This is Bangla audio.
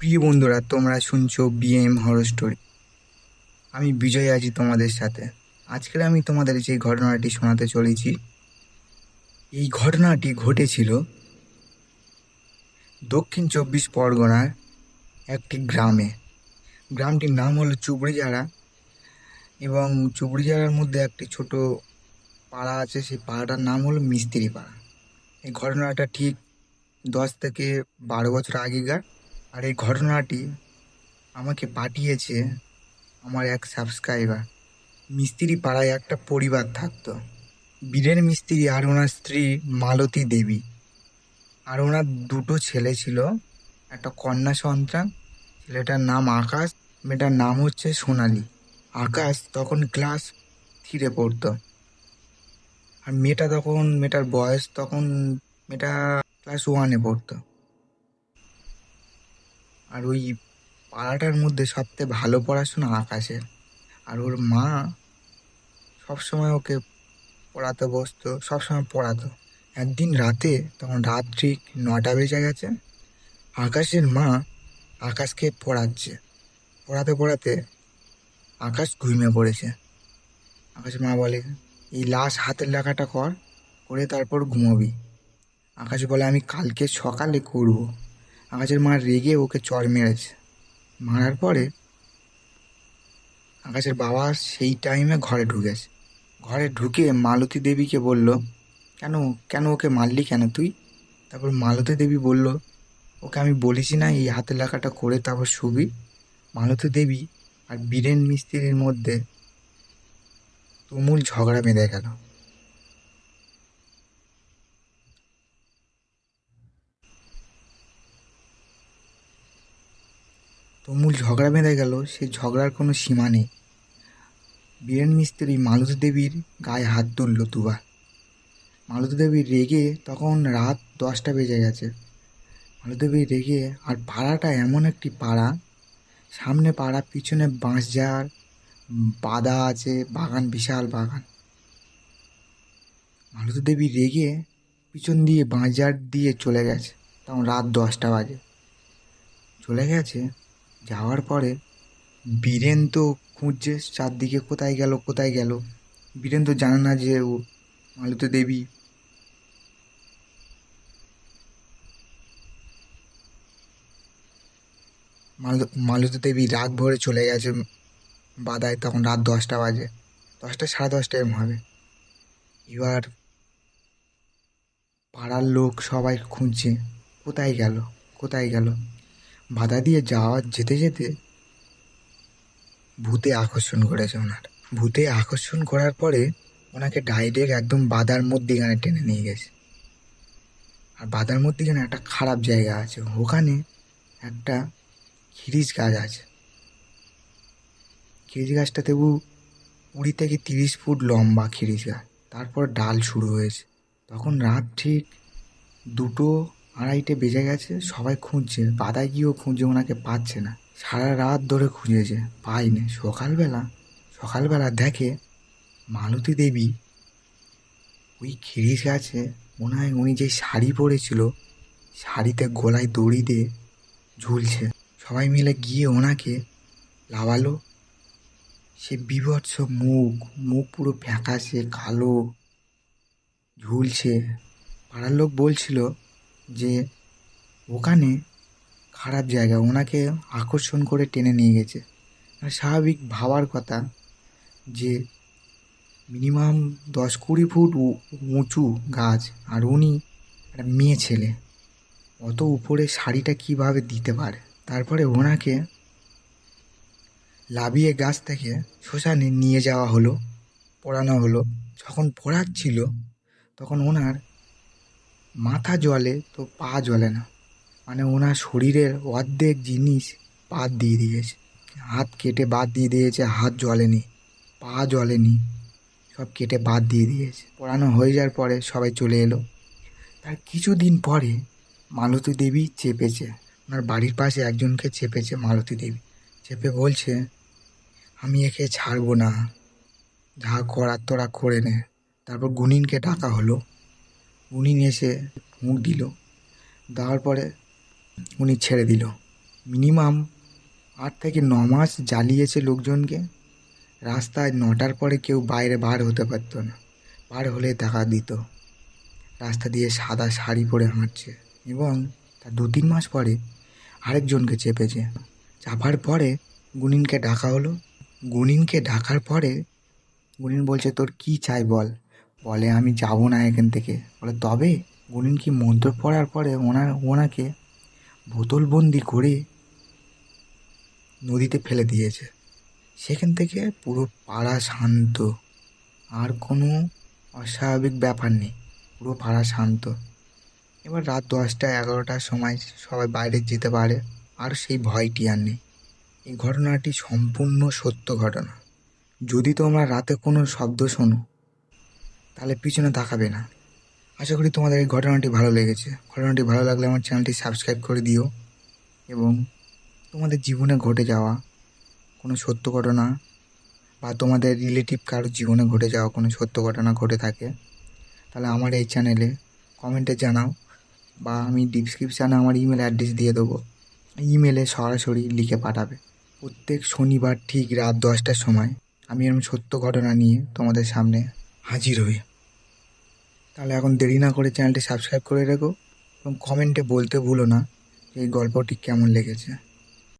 প্রিয় বন্ধুরা, তোমরা শুনছো বিএম হরর স্টোরি। আমি বিজয় আছি তোমাদের সাথে। আজকে আমি তোমাদের যে ঘটনাটি শোনাতে চলেছি, এই ঘটনাটি ঘটেছিল দক্ষিণ 24 পরগনার একটি গ্রামে। গ্রামটির নাম হলো চুবড়িজাড়া, এবং চুবড়িজাড়ার মধ্যে একটি ছোট পাড়া আছে। সেই পাড়াটার নাম হলো মিস্ত্রি পাড়া। এই ঘটনাটা ঠিক 10 থেকে 12 বছর আগেকার। আর এই ঘটনাটি আমাকে পাঠিয়েছে আমার এক সাবস্ক্রাইবার। মিস্ত্রি পাড়ায় একটা পরিবার থাকতো, বীরেন মিস্ত্রি আর ওনার স্ত্রী মালতী দেবী। আর ওনার দুটো ছেলে ছিল, একটা কন্যা সন্তান। ছেলেটার নাম আকাশ, মেয়েটার নাম হচ্ছে সোনালি। আকাশ তখন ক্লাস 3 পড়তো, আর মেয়েটার বয়স তখন, মেয়েটা ক্লাস 1 পড়তো। আর ওই পাড়াটার মধ্যে সবথেকে ভালো পড়াশোনা আকাশের। আর ওর মা সবসময় ওকে পড়াতে বসতো, সবসময় পড়াতো। একদিন রাতে, তখন রাত ঠিক 9টা বেজে গেছে, আকাশের মা আকাশকে পড়াচ্ছে। পড়াতে পড়াতে আকাশ ঘুমিয়ে পড়েছে। আকাশের মা বলে, এই লাস্ট হাতের লেখাটা করে তারপর ঘুমোবি। আকাশ বলে, আমি কালকে সকালে করব। আকাশের মা রেগে ওকে চড় মেরেছে। মারার পরে আকাশের বাবা সেই টাইমে ঘরে ঢুকেছে। ঘরে ঢুকে মালতী দেবীকে বলল, কেন কেন ওকে মারলি কেন তুই? তারপর মালতী দেবী বলল, ওকে আমি বলেছি না এই হাতের লেখাটা করে তারপর শুবি। মালতী দেবী আর বীরেন মিস্ত্রির মধ্যে তুমুল ঝগড়া বেঁধে গেল। সেই ঝগড়ার কোনো সীমা নেই। বীরেন মিস্ত্রি মালতী দেবীর গায়ে হাত তুলল দুবার। মালতী দেবী রেগে, তখন রাত 10টা বেজে গেছে। মালতী দেবী রেগে, আর পাড়াটা এমন একটি পাড়া, সামনে পাড়া, পিছনে বাঁশঝাড় বাঁধা আছে, বাগান, বিশাল বাগান। মালতী দেবী রেগে পিছন দিয়ে বাঁশঝাড় দিয়ে চলে গেছে। তখন রাত 10টা বাজে। চলে গেছে, যাওয়ার পরে বীরেন তো খুঁজছে চারদিকে, কোথায় গেল কোথায় গেল। বীরেন তো জানে না যে ও মালতী দেবী। মালতী দেবী রাগ ভরে চলে গেছে বাদায়। তখন রাত 10টা বাজে, 10টা সাড়ে 10টা এরম হবে। এবার পাড়ার লোক সবাই খুঁজছে, কোথায় গেল কোথায় গেল। বাধা দিয়ে যেতে যেতে ভূতে আকর্ষণ করেছে ওনার। ভূতে আকর্ষণ করার পরে ওনাকে ডাইরেক্ট একদম বাদার মধ্যিখানে টেনে নিয়ে গেছে। আর বাদার মধ্যিখানে একটা খারাপ জায়গা আছে, ওখানে একটা খিরিস গাছ আছে। খিরিস গাছটা তবু 20 থেকে 30 ফুট লম্বা খিরিস গাছ। তারপর ডাল শুরু হয়েছে। তখন রাত ঠিক 2-2:30 বেজে গেছে। সবাই খুঁজছে, বাদায় গিয়েও খুঁজছে, ওনাকে পাচ্ছে না। সারা রাত ধরে খুঁজেছে, পায়নি। সকালবেলা দেখে মালতী দেবী ওই খিরিস গাছে, মনে হয় উনি যে শাড়ি পরেছিল, শাড়িতে গলায় দড়ি দিয়ে ঝুলছে। সবাই মিলে গিয়ে ওনাকে লাভালো। সে বীভৎস মুখ, মুখ পুরো ফ্যাকাশে কালো, ঝুলছে। পাড়ার লোক বলছিল যে ওখানে খারাপ জায়গা, ওনাকে আকর্ষণ করে টেনে নিয়ে গেছে। আর স্বাভাবিক ভাবার কথা যে মিনিমাম 10-20 ফুট উঁচু গাছ, আর উনি একটা মেয়ে ছেলে, অত উপরে শাড়িটা কিভাবে দিতে পারে। তারপরে ওনাকে লাবিয়ে গাছ থেকে শ্মশানে নিয়ে যাওয়া হলো, পড়ানো হলো। যখন পড়াচ্ছিল তখন ওনার মাথা জ্বলে তো পা জ্বলে না। মানে ওনার শরীরের অর্ধেক জিনিস বাদ দিয়ে দিয়েছে। হাত কেটে বাদ দিয়ে দিয়েছে, হাত জ্বলেনি, পা জ্বলেনি, সব কেটে বাদ দিয়ে দিয়েছে। পড়ানো হয়ে যাওয়ার পরে সবাই চলে এলো। তার কিছুদিন পরে মালতী দেবী চেপেছে, ওনার বাড়ির পাশে একজনকে চেপেছে মালতী দেবী। চেপে বলছে, আমি একে ছাড়বো না, যা করার তোরা করে নে। তারপর গুনিনকে ডাকা হলো। গুনিন এসে ফুঁক দিল, দেওয়ার পরে উনি ছেড়ে দিল। মিনিমাম 8 থেকে 9 মাস জ্বালিয়েছে লোকজনকে। রাস্তায় 9টার পরে কেউ বাইরে বার হতে পারতো না, বার হলে দেখা দিত। রাস্তা দিয়ে সাদা শাড়ি পরে হাঁটছে এবং তার 2-3 মাস পরে আরেকজনকে চেপেছে। চাপার পরে গুনিনকে ডাকা হলো। গুনিনকে ডাকার পরে গুনিন বলছে, তোর কি চাই বল। বলে, আমি যাব না এখান থেকে। বলে, তবে গুনিন কি মন্ত্র পড়ার পরে ওনাকে বোতলবন্দি করে নদীতে ফেলে দিয়েছে। সেখান থেকে পুরো পাড়া শান্ত, আর কোনো অস্বাভাবিক ব্যাপার নেই, পুরো পাড়া শান্ত। এবার রাত 10টা-11টার সময় সবাই বাইরে যেতে পারে, আর সেই ভয়টি আর নেই। এই ঘটনাটি সম্পূর্ণ সত্য ঘটনা। যদি তোমরা রাতে কোনো শব্দ শোনো তাহলে পিছনে তাকাবে না। আশা করি তোমাদের এই ঘটনাটি ভালো লেগেছে। ঘটনাটি ভালো লাগলে আমার চ্যানেলটি সাবস্ক্রাইব করে দিও, এবং তোমাদের জীবনে ঘটে যাওয়া কোনো সত্য ঘটনা বা তোমাদের রিলেটিভ কারোর জীবনে ঘটে যাওয়া কোনো সত্য ঘটনা ঘটে থাকে তাহলে আমার এই চ্যানেলে কমেন্টে জানাও, বা আমি ডিসক্রিপশানে আমার ইমেল অ্যাড্রেস দিয়ে দেবো। ইমেলে সরাসরি লিখে পাঠাবে। প্রত্যেক শনিবার ঠিক রাত 10টার সময় আমি এরকম সত্য ঘটনা নিয়ে তোমাদের সামনে হাজির হই। তাহলে এখন দেরি না করে চ্যানেলটি সাবস্ক্রাইব করে রেখো, এবং কমেন্টে বলতে ভুলো না যে এই গল্পটি কেমন লেগেছে।